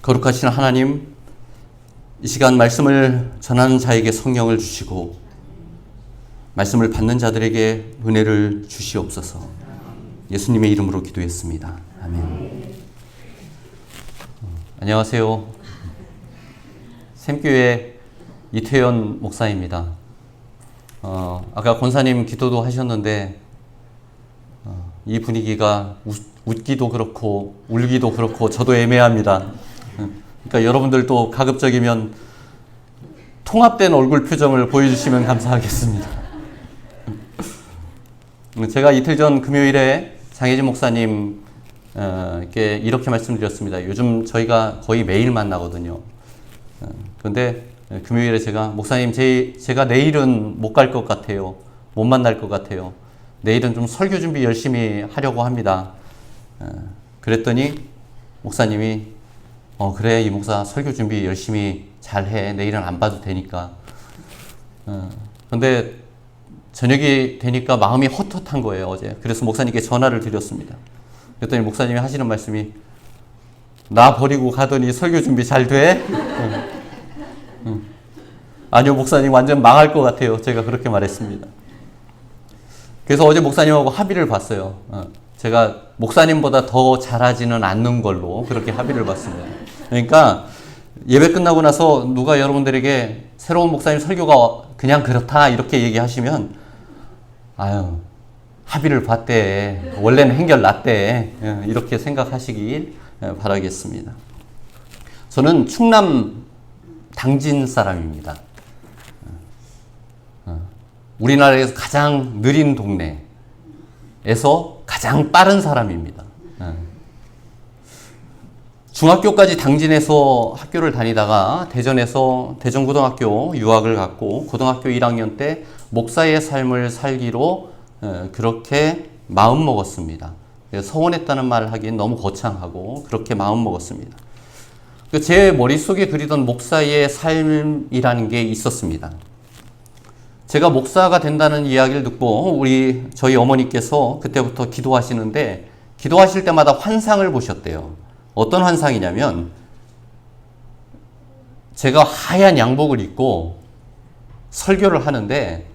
거룩하신 하나님, 이 시간 말씀을 전하는 자에게 성령을 주시고 말씀을 받는 자들에게 은혜를 주시옵소서. 예수님의 이름으로 기도했습니다. 아멘. 안녕하세요. 샘교회 이태현 목사입니다. 아까 권사님 기도도 하셨는데 이 분위기가 웃기도 그렇고 울기도 그렇고 저도 애매합니다. 그러니까 여러분들도 가급적이면 통합된 얼굴 표정을 보여주시면 감사하겠습니다. 제가 이틀 전 금요일에 장혜진 목사님께 이렇게 말씀드렸습니다. 요즘 저희가 거의 매일 만나거든요. 그런데 금요일에 제가 목사님 제가 내일은 못 갈 것 같아요. 못 만날 것 같아요. 내일은 좀 설교 준비 열심히 하려고 합니다. 그랬더니 목사님이 그래 이 목사 설교 준비 열심히 잘해. 내일은 안 봐도 되니까. 근데 저녁이 되니까 마음이 헛헛한 거예요, 어제. 그래서 목사님께 전화를 드렸습니다. 그랬더니 목사님이 하시는 말씀이 나 버리고 가더니 설교 준비 잘 돼? 아니요, 목사님 완전 망할 것 같아요. 제가 그렇게 말했습니다. 그래서 어제 목사님하고 합의를 봤어요. 제가 목사님보다 더 잘하지는 않는 걸로 그렇게 합의를 봤습니다. 그러니까 예배 끝나고 나서 누가 여러분들에게 새로운 목사님 설교가 그냥 그렇다 이렇게 얘기하시면 아유 합의를 봤대. 원래는 행결 났대. 이렇게 생각하시길 바라겠습니다. 저는 충남 당진 사람입니다. 우리나라에서 가장 느린 동네에서 가장 빠른 사람입니다. 중학교까지 당진에서 학교를 다니다가 대전에서 대전고등학교 유학을 갔고 고등학교 1학년 때 목사의 삶을 살기로 그렇게 마음 먹었습니다. 서원했다는 말을 하기엔 너무 거창하고 그렇게 마음 먹었습니다. 제 머릿속에 그리던 목사의 삶이라는 게 있었습니다. 제가 목사가 된다는 이야기를 듣고 저희 어머니께서 그때부터 기도하시는데 기도하실 때마다 환상을 보셨대요. 어떤 환상이냐면 제가 하얀 양복을 입고 설교를 하는데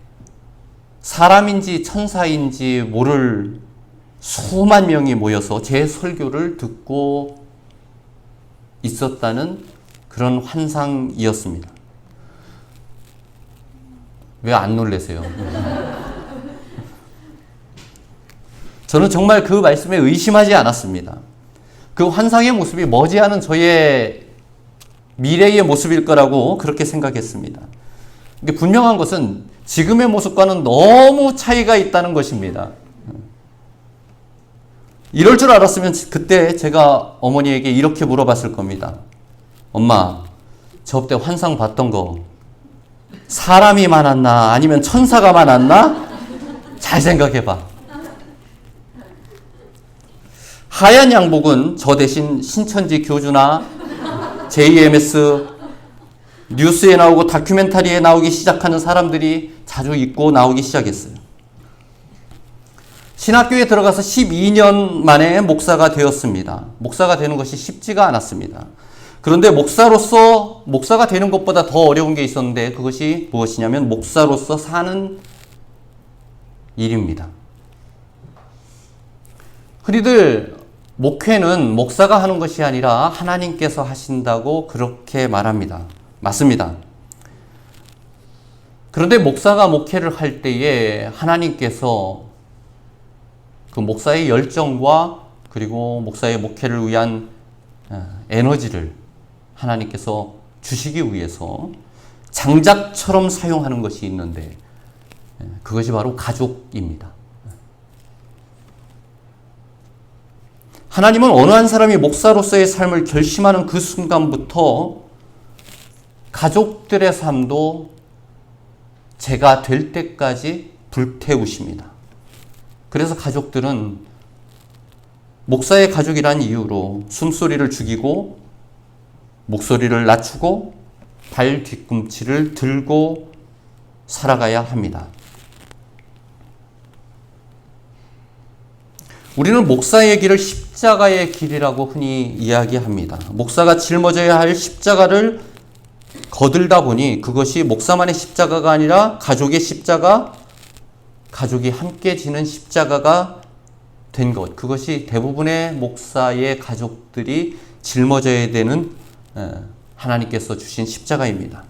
사람인지 천사인지 모를 수만 명이 모여서 제 설교를 듣고 있었다는 그런 환상이었습니다. 왜 안 놀라세요? 저는 정말 그 말씀에 의심하지 않았습니다. 그 환상의 모습이 머지않은 저의 미래의 모습일 거라고 그렇게 생각했습니다. 분명한 것은 지금의 모습과는 너무 차이가 있다는 것입니다. 이럴 줄 알았으면 그때 제가 어머니에게 이렇게 물어봤을 겁니다. 엄마, 저때 환상 봤던 거 사람이 많았나 아니면 천사가 많았나? 잘 생각해봐. 하얀 양복은 저 대신 신천지 교주나 JMS 뉴스에 나오고 다큐멘터리에 나오기 시작하는 사람들이 자주 입고 나오기 시작했어요. 신학교에 들어가서 12년 만에 목사가 되었습니다. 목사가 되는 것이 쉽지가 않았습니다. 그런데 목사가 되는 것보다 더 어려운 게 있었는데 그것이 무엇이냐면 목사로서 사는 일입니다. 흔히들 목회는 목사가 하는 것이 아니라 하나님께서 하신다고 그렇게 말합니다. 맞습니다. 그런데 목사가 목회를 할 때에 하나님께서 그 목사의 열정과 그리고 목사의 목회를 위한 에너지를 하나님께서 주시기 위해서 장작처럼 사용하는 것이 있는데 그것이 바로 가족입니다. 하나님은 어느 한 사람이 목사로서의 삶을 결심하는 그 순간부터 가족들의 삶도 제가 될 때까지 불태우십니다. 그래서 가족들은 목사의 가족이란 이유로 숨소리를 죽이고 목소리를 낮추고 발 뒤꿈치를 들고 살아가야 합니다. 우리는 목사의 길을 쉽지 십자가의 길이라고 흔히 이야기합니다. 목사가 짊어져야 할 십자가를 거들다 보니 그것이 목사만의 십자가가 아니라 가족의 십자가, 가족이 함께 지는 십자가가 된 것. 그것이 대부분의 목사의 가족들이 짊어져야 되는 하나님께서 주신 십자가입니다.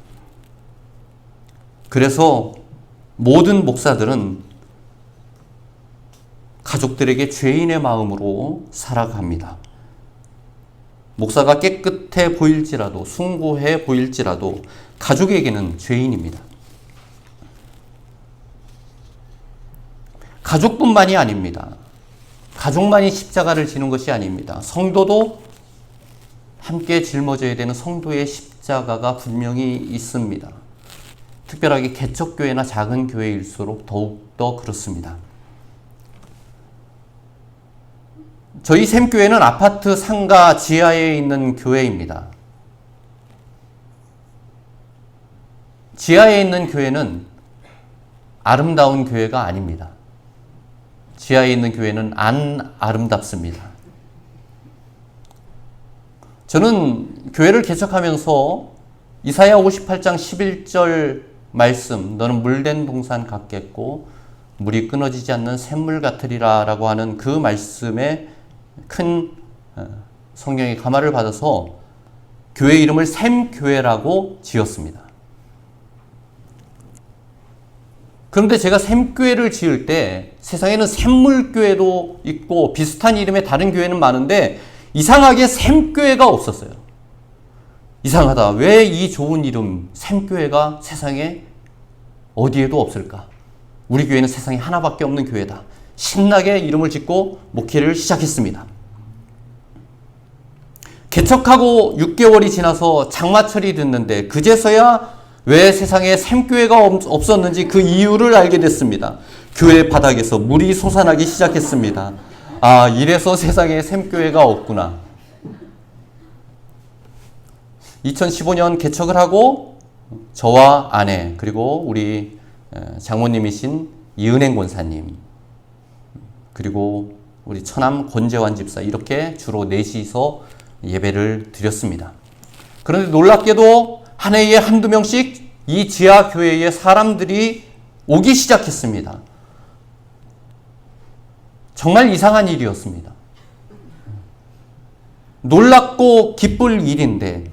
그래서 모든 목사들은 가족들에게 죄인의 마음으로 살아갑니다. 목사가 깨끗해 보일지라도, 숭고해 보일지라도 가족에게는 죄인입니다. 가족뿐만이 아닙니다. 가족만이 십자가를 지는 것이 아닙니다. 성도도 함께 짊어져야 되는 성도의 십자가가 분명히 있습니다. 특별하게 개척교회나 작은 교회일수록 더욱더 그렇습니다. 저희 샘교회는 아파트 상가 지하에 있는 교회입니다. 지하에 있는 교회는 아름다운 교회가 아닙니다. 지하에 있는 교회는 안 아름답습니다. 저는 교회를 개척하면서 이사야 58장 11절 말씀, 너는 물된 동산 같겠고 물이 끊어지지 않는 샘물 같으리라 라고 하는 그 말씀에 큰 성령의 감화를 받아서 교회 이름을 샘교회라고 지었습니다. 그런데 제가 샘교회를 지을 때 세상에는 샘물교회도 있고 비슷한 이름의 다른 교회는 많은데 이상하게 샘교회가 없었어요. 이상하다. 왜 이 좋은 이름 샘교회가 세상에 어디에도 없을까? 우리 교회는 세상에 하나밖에 없는 교회다. 신나게 이름을 짓고 목회를 시작했습니다. 개척하고 6개월이 지나서 장마철이 됐는데 그제서야 왜 세상에 샘교회가 없었는지 그 이유를 알게 됐습니다. 교회 바닥에서 물이 솟아나기 시작했습니다. 아, 이래서 세상에 샘교회가 없구나. 2015년 개척을 하고 저와 아내 그리고 우리 장모님이신 이은행 권사님 그리고 우리 처남 권재환 집사 이렇게 주로 넷이서 예배를 드렸습니다. 그런데 놀랍게도 한 해에 한두 명씩 이 지하교회에 사람들이 오기 시작했습니다. 정말 이상한 일이었습니다. 놀랍고 기쁠 일인데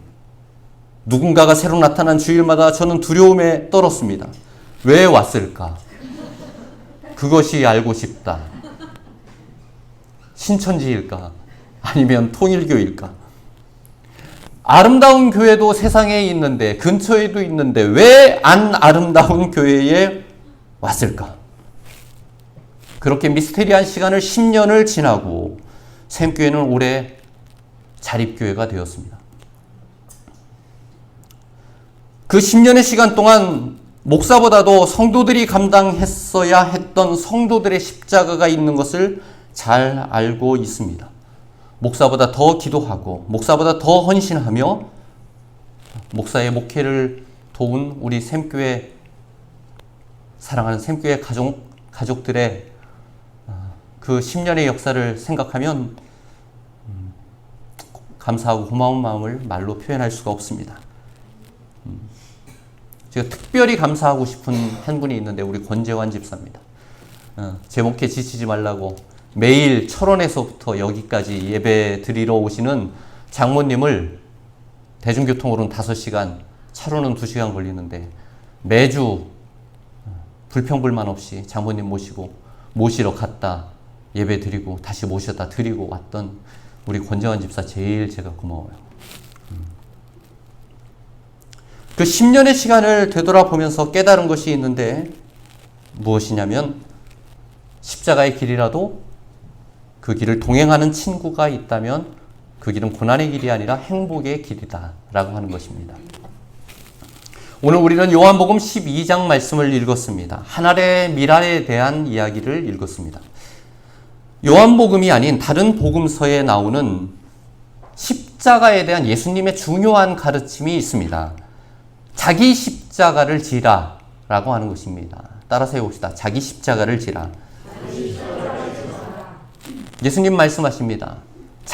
누군가가 새로 나타난 주일마다 저는 두려움에 떨었습니다. 왜 왔을까? 그것이 알고 싶다. 신천지일까? 아니면 통일교일까? 아름다운 교회도 세상에 있는데 근처에도 있는데 왜 안 아름다운 교회에 왔을까? 그렇게 미스테리한 시간을 10년을 지나고 샘교회는 올해 자립교회가 되었습니다. 그 10년의 시간 동안 목사보다도 성도들이 감당했어야 했던 성도들의 십자가가 있는 것을 잘 알고 있습니다. 목사보다 더 기도하고 목사보다 더 헌신하며 목사의 목회를 도운 우리 샘교회 사랑하는 샘교회 가족들의 그 10년의 역사를 생각하면 감사하고 고마운 마음을 말로 표현할 수가 없습니다. 제가 특별히 감사하고 싶은 한 분이 있는데 우리 권재환 집사입니다. 제 목회 지치지 말라고 매일 철원에서부터 여기까지 예배 드리러 오시는 장모님을 대중교통으로는 5시간, 차로는 2시간 걸리는데 매주 불평불만 없이 장모님 모시러 갔다 예배 드리고 다시 모셔다 드리고 왔던 우리 권재환 집사 제일 제가 고마워요. 그 10년의 시간을 되돌아보면서 깨달은 것이 있는데 무엇이냐면 십자가의 길이라도 그 길을 동행하는 친구가 있다면 그 길은 고난의 길이 아니라 행복의 길이다 라고 하는 것입니다. 오늘 우리는 요한복음 12장 말씀을 읽었습니다. 하늘의 미랄에 대한 이야기를 읽었습니다. 요한복음이 아닌 다른 복음서에 나오는 십자가에 대한 예수님의 중요한 가르침이 있습니다. 자기 십자가를 지라 라고 하는 것입니다. 따라서 해봅시다. 자기 십자가를 지라. 예수님 말씀하십니다.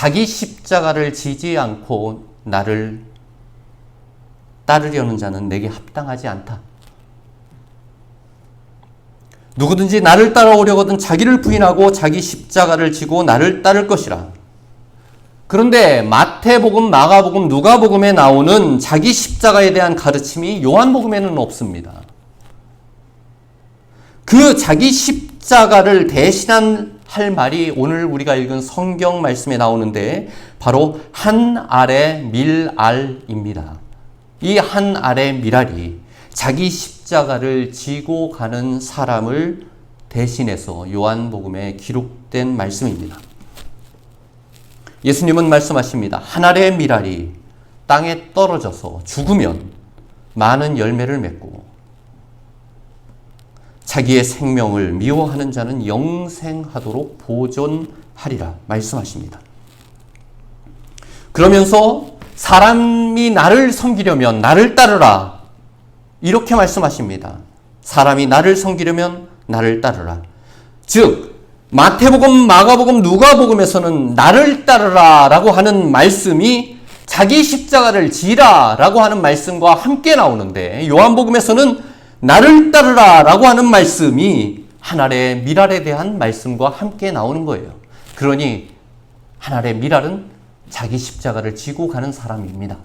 자기 십자가를 지지 않고 나를 따르려는 자는 내게 합당하지 않다. 누구든지 나를 따라오려거든 자기를 부인하고 자기 십자가를 지고 나를 따를 것이라. 그런데 마태복음, 마가복음, 누가복음에 나오는 자기 십자가에 대한 가르침이 요한복음에는 없습니다. 그 자기 십자가를 대신한 할 말이 오늘 우리가 읽은 성경 말씀에 나오는데 바로 한 알의 밀알입니다. 이 한 알의 밀알이 자기 십자가를 지고 가는 사람을 대신해서 요한복음에 기록된 말씀입니다. 예수님은 말씀하십니다. 한 알의 밀알이 땅에 떨어져서 죽으면 많은 열매를 맺고 자기의 생명을 미워하는 자는 영생하도록 보존하리라 말씀하십니다. 그러면서 사람이 나를 섬기려면 나를 따르라 이렇게 말씀하십니다. 사람이 나를 섬기려면 나를 따르라. 즉 마태복음, 마가복음, 누가복음에서는 나를 따르라 라고 하는 말씀이 자기 십자가를 지라 라고 하는 말씀과 함께 나오는데 요한복음에서는 나를 따르라 라고 하는 말씀이 한 알의 밀알에 대한 말씀과 함께 나오는 거예요. 그러니 한 알의 밀알은 자기 십자가를 지고 가는 사람입니다.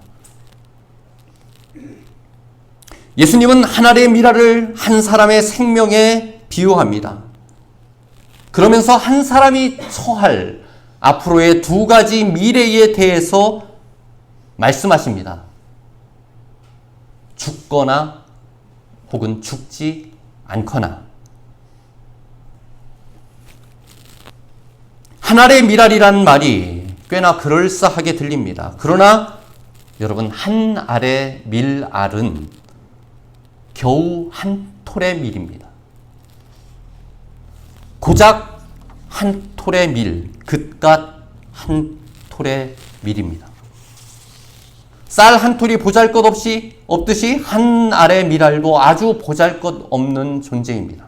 예수님은 한 알의 밀알을 한 사람의 생명에 비유합니다. 그러면서 한 사람이 처할 앞으로의 두 가지 미래에 대해서 말씀하십니다. 죽거나 혹은 죽지 않거나. 한 알의 밀알이라는 말이 꽤나 그럴싸하게 들립니다. 그러나 여러분, 한 알의 밀알은 겨우 한 톨의 밀입니다. 고작 한 톨의 밀, 그깟 한 톨의 밀입니다. 쌀 한 톨이 보잘것없듯이 한 알의 밀알도 아주 보잘것없는 존재입니다.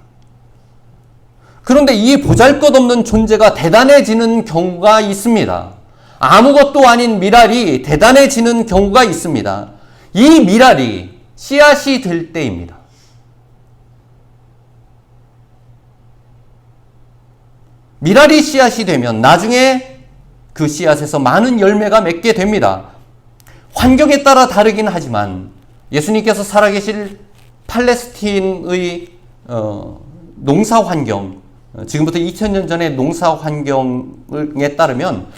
그런데 이 보잘것없는 존재가 대단해지는 경우가 있습니다. 아무것도 아닌 밀알이 대단해지는 경우가 있습니다. 이 밀알이 씨앗이 될 때입니다. 밀알이 씨앗이 되면 나중에 그 씨앗에서 많은 열매가 맺게 됩니다. 환경에 따라 다르긴 하지만 예수님께서 살아계실 팔레스틴의 농사 환경, 지금부터 2000년 전의 농사 환경에 따르면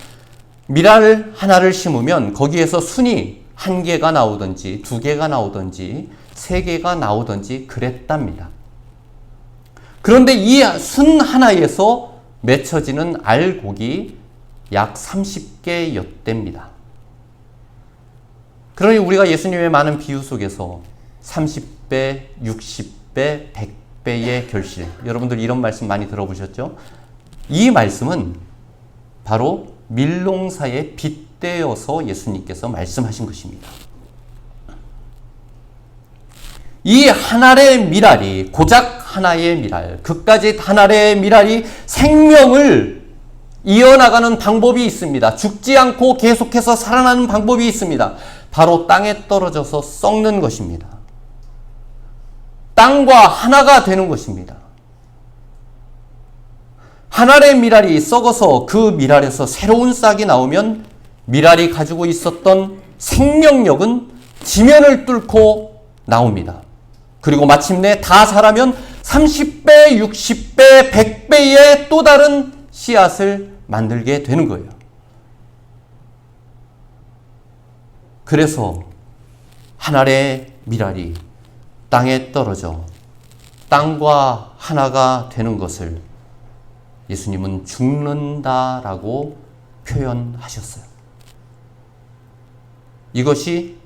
밀알 하나를 심으면 거기에서 순이 1개가 나오든지 2개가 나오든지 3개가 나오든지 그랬답니다. 그런데 이 순 하나에서 맺혀지는 알곡이 약 30개였답니다. 그러니 우리가 예수님의 많은 비유 속에서 30배, 60배, 100배의 결실, 여러분들 이런 말씀 많이 들어보셨죠? 이 말씀은 바로 밀농사에 빗대어서 예수님께서 말씀하신 것입니다. 이 한 알의 밀알이, 고작 하나의 밀알, 그까지 한 알의 밀알이 생명을 이어나가는 방법이 있습니다. 죽지 않고 계속해서 살아나는 방법이 있습니다. 바로 땅에 떨어져서 썩는 것입니다. 땅과 하나가 되는 것입니다. 한 알의 밀알이 썩어서 그 밀알에서 새로운 싹이 나오면 밀알이 가지고 있었던 생명력은 지면을 뚫고 나옵니다. 그리고 마침내 다 자라면 30배, 60배, 100배의 또 다른 씨앗을 만들게 되는 거예요. 그래서 한 알의 밀알이 땅에 떨어져 땅과 하나가 되는 것을 예수님은 죽는다라고 표현하셨어요. 이것이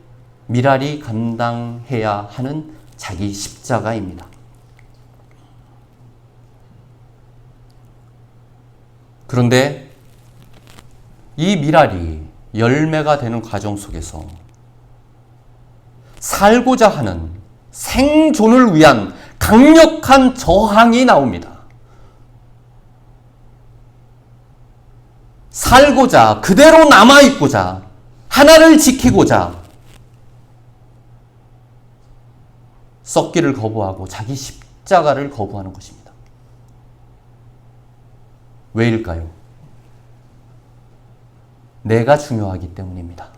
밀알이 감당해야 하는 자기 십자가입니다. 그런데 이 밀알이 열매가 되는 과정 속에서 살고자 하는 생존을 위한 강력한 저항이 나옵니다. 살고자, 그대로 남아있고자, 하나를 지키고자 썩기를 거부하고 자기 십자가를 거부하는 것입니다. 왜일까요? 내가 중요하기 때문입니다.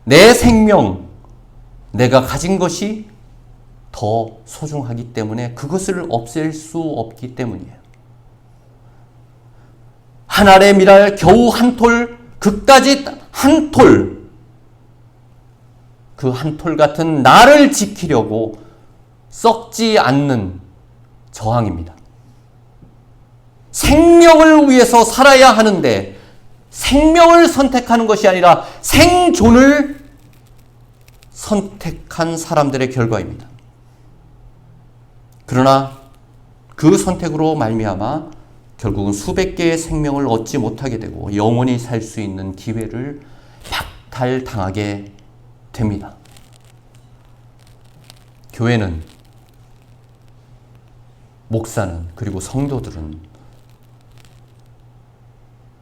내 생명, 내가 가진 것이 더 소중하기 때문에 그것을 없앨 수 없기 때문이에요. 한 알의 밀알 겨우 한 톨, 그까짓 한 톨, 그 한 톨 같은 나를 지키려고 썩지 않는 저항입니다. 생명을 위해서 살아야 하는데 생명을 선택하는 것이 아니라 생존을 선택한 사람들의 결과입니다. 그러나 그 선택으로 말미암아 결국은 수백 개의 생명을 얻지 못하게 되고 영원히 살 수 있는 기회를 박탈당하게 됩니다. 교회는, 목사는, 그리고 성도들은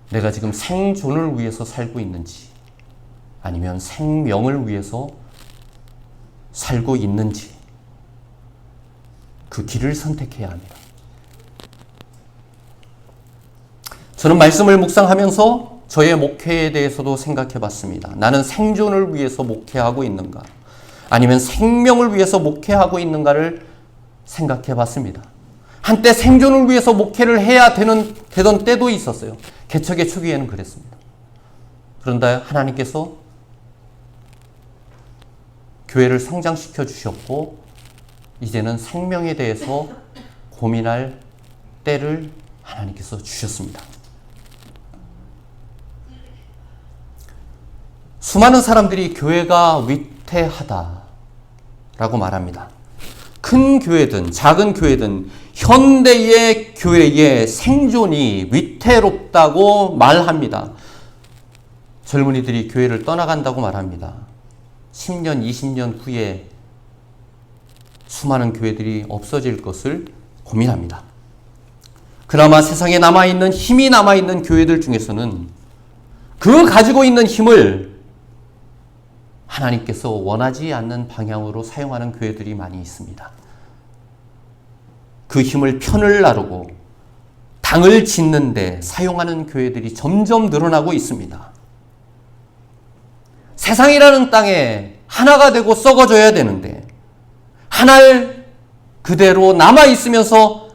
내가 지금 생존을 위해서 살고 있는지 아니면 생명을 위해서 살고 있는지 그 길을 선택해야 합니다. 저는 말씀을 묵상하면서 저의 목회에 대해서도 생각해 봤습니다. 나는 생존을 위해서 목회하고 있는가? 아니면 생명을 위해서 목회하고 있는가를 생각해 봤습니다. 한때 생존을 위해서 목회를 해야 되던 때도 있었어요. 개척의 초기에는 그랬습니다. 그런데 하나님께서 교회를 성장시켜 주셨고 이제는 생명에 대해서 고민할 때를 하나님께서 주셨습니다. 수많은 사람들이 교회가 위태하다라고 말합니다. 큰 교회든 작은 교회든 현대의 교회의 생존이 위태롭다고 말합니다. 젊은이들이 교회를 떠나간다고 말합니다. 10년, 20년 후에 수많은 교회들이 없어질 것을 고민합니다. 그나마 세상에 남아있는 힘이 남아있는 교회들 중에서는 그 가지고 있는 힘을 하나님께서 원하지 않는 방향으로 사용하는 교회들이 많이 있습니다. 그 힘을 편을 나르고 당을 짓는 데 사용하는 교회들이 점점 늘어나고 있습니다. 세상이라는 땅에 하나가 되고 썩어져야 되는데 하나를 그대로 남아있으면서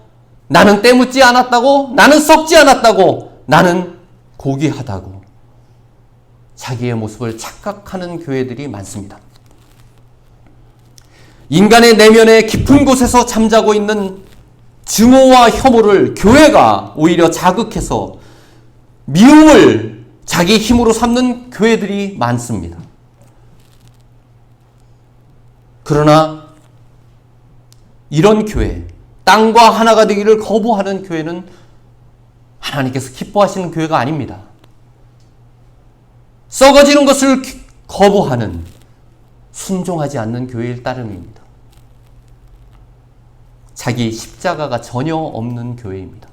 나는 때묻지 않았다고, 나는 썩지 않았다고, 나는 고귀하다고 자기의 모습을 착각하는 교회들이 많습니다. 인간의 내면의 깊은 곳에서 잠자고 있는 증오와 혐오를 교회가 오히려 자극해서 미움을 자기 힘으로 삼는 교회들이 많습니다. 그러나 이런 교회, 땅과 하나가 되기를 거부하는 교회는 하나님께서 기뻐하시는 교회가 아닙니다. 썩어지는 것을 거부하는, 순종하지 않는 교회일 따름입니다. 자기 십자가가 전혀 없는 교회입니다.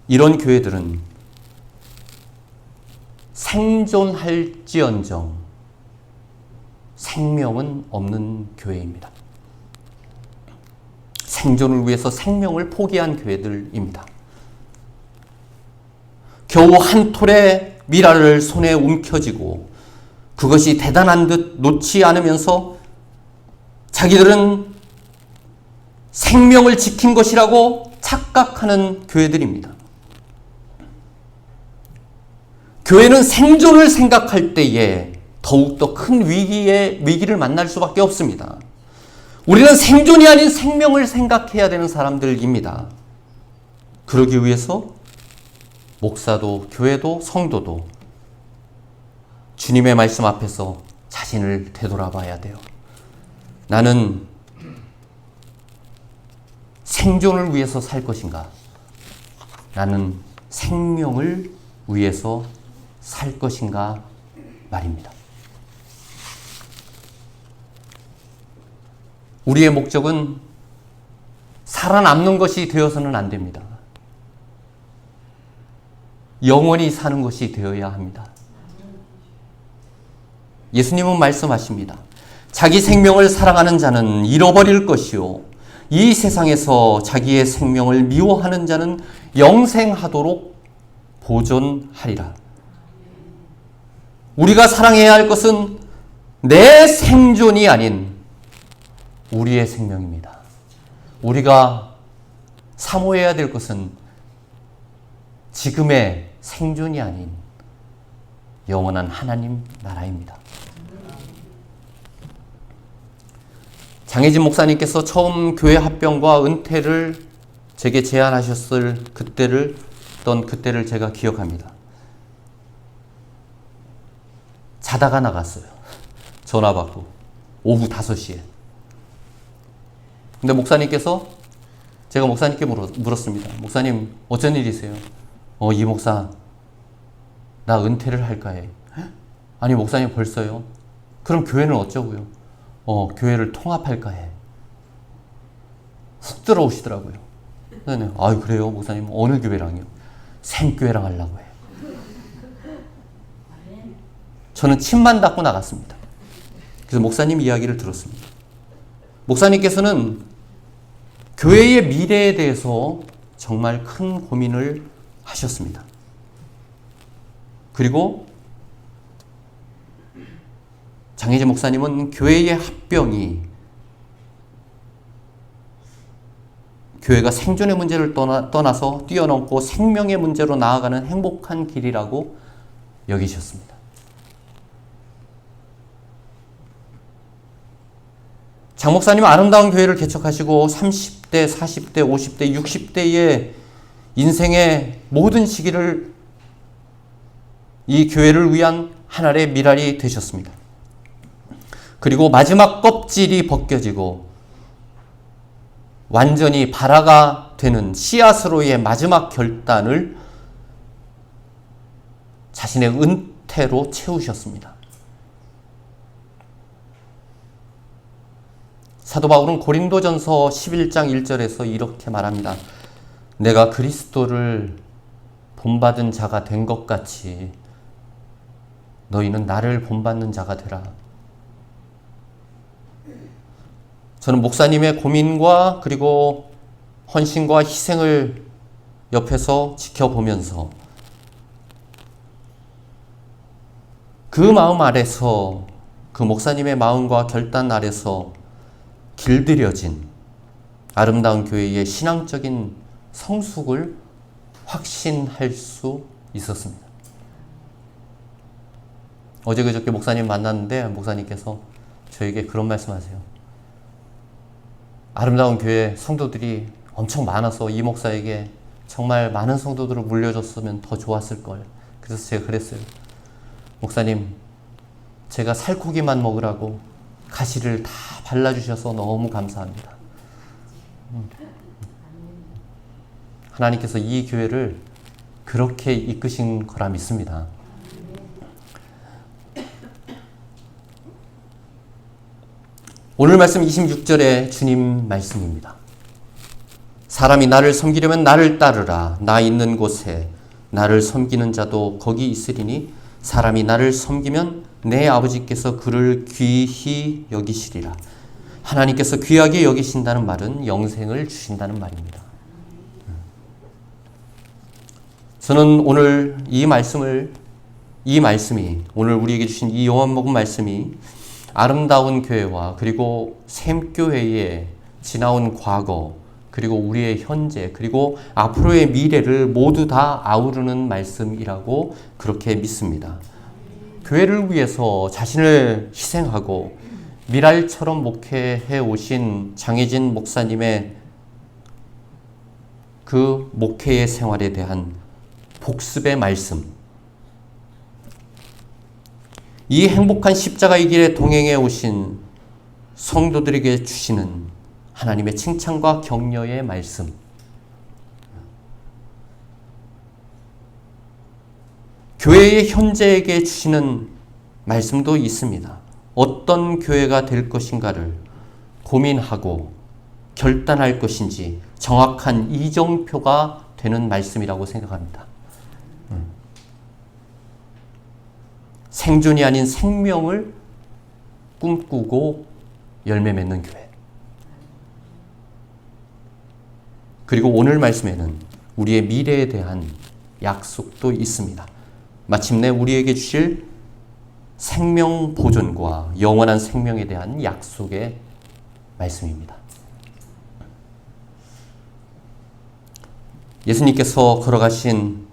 이런 교회들은 생존할지언정 생명은 없는 교회입니다. 생존을 위해서 생명을 포기한 교회들입니다. 겨우 한 톨의 미랄을 손에 움켜쥐고 그것이 대단한 듯 놓지 않으면서 자기들은 생명을 지킨 것이라고 착각하는 교회들입니다. 교회는 생존을 생각할 때에 더욱더 큰 위기를 만날 수밖에 없습니다. 우리는 생존이 아닌 생명을 생각해야 되는 사람들입니다. 그러기 위해서 목사도, 교회도, 성도도 주님의 말씀 앞에서 자신을 되돌아봐야 돼요. 나는 생존을 위해서 살 것인가? 나는 생명을 위해서 살 것인가 말입니다. 우리의 목적은 살아남는 것이 되어서는 안 됩니다. 영원히 사는 것이 되어야 합니다. 예수님은 말씀하십니다. 자기 생명을 사랑하는 자는 잃어버릴 것이요 이 세상에서 자기의 생명을 미워하는 자는 영생하도록 보존하리라. 우리가 사랑해야 할 것은 내 생존이 아닌 우리의 생명입니다. 우리가 사모해야 될 것은 지금의 생존이 아닌 영원한 하나님 나라입니다. 장혜진 목사님께서 처음 교회 합병과 은퇴를 제게 제안하셨을 그때를 제가 기억합니다. 자다가 나갔어요. 전화 받고 오후 5시에. 근데 목사님께서 제가 목사님께 물었습니다. 목사님 어쩐 일이세요? 이 목사 나 은퇴를 할까 해. 아니 목사님 벌써요? 그럼 교회는 어쩌고요? 교회를 통합할까 해. 훅 들어오시더라고요. 네. 아유 그래요 목사님 어느 교회랑요? 생교회랑 하려고 해. 저는 침만 닫고 나갔습니다. 그래서 목사님 이야기를 들었습니다. 목사님께서는 교회의 미래에 대해서 정말 큰 고민을 하셨습니다. 그리고 장혜진 목사님은 교회의 합병이 교회가 생존의 문제를 떠나서 뛰어넘고 생명의 문제로 나아가는 행복한 길이라고 여기셨습니다. 장 목사님은 아름다운 교회를 개척하시고 30대, 40대, 50대, 60대의 인생의 모든 시기를 이 교회를 위한 하나의 미랄이 되셨습니다. 그리고 마지막 껍질이 벗겨지고 완전히 발화가 되는 씨앗으로의 마지막 결단을 자신의 은퇴로 채우셨습니다. 사도 바울은 고린도전서 11장 1절에서 이렇게 말합니다. 내가 그리스도를 본받은 자가 된 것 같이 너희는 나를 본받는 자가 되라. 저는 목사님의 고민과 그리고 헌신과 희생을 옆에서 지켜보면서 그 마음 아래서 그 목사님의 마음과 결단 아래서 길들여진 아름다운 교회의 신앙적인 성숙을 확신할 수 있었습니다. 어제 그저께 목사님 만났는데 목사님께서 저에게 그런 말씀하세요. 아름다운 교회 성도들이 엄청 많아서 이 목사에게 정말 많은 성도들을 물려줬으면 더 좋았을 걸. 그래서 제가 그랬어요. 목사님, 제가 살코기만 먹으라고 가시를 다 발라주셔서 너무 감사합니다. 하나님께서 이 교회를 그렇게 이끄신 거라 믿습니다. 오늘 말씀 26절의 주님 말씀입니다. 사람이 나를 섬기려면 나를 따르라. 나 있는 곳에 나를 섬기는 자도 거기 있으리니 사람이 나를 섬기면 내 아버지께서 그를 귀히 여기시리라. 하나님께서 귀하게 여기신다는 말은 영생을 주신다는 말입니다. 저는 오늘 이 말씀이 오늘 우리에게 주신 이 요한복음 말씀이 아름다운 교회와 그리고 샘교회의 지나온 과거 그리고 우리의 현재 그리고 앞으로의 미래를 모두 다 아우르는 말씀이라고 그렇게 믿습니다. 교회를 위해서 자신을 희생하고 미랄처럼 목회해 오신 장혜진 목사님의 그 목회의 생활에 대한 복습의 말씀, 이 행복한 십자가의 길에 동행해 오신 성도들에게 주시는 하나님의 칭찬과 격려의 말씀, 교회의 현재에게 주시는 말씀도 있습니다. 어떤 교회가 될 것인가를 고민하고 결단할 것인지 정확한 이정표가 되는 말씀이라고 생각합니다. 생존이 아닌 생명을 꿈꾸고 열매 맺는 교회. 그리고 오늘 말씀에는 우리의 미래에 대한 약속도 있습니다. 마침내 우리에게 주실 생명 보존과 영원한 생명에 대한 약속의 말씀입니다. 예수님께서 걸어가신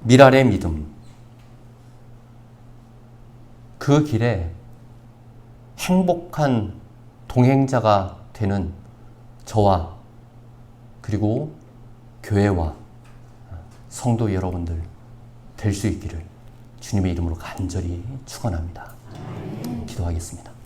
미랄의 믿음, 그 길에 행복한 동행자가 되는 저와 그리고 교회와 성도 여러분들 될 수 있기를 주님의 이름으로 간절히 축원합니다. 기도하겠습니다.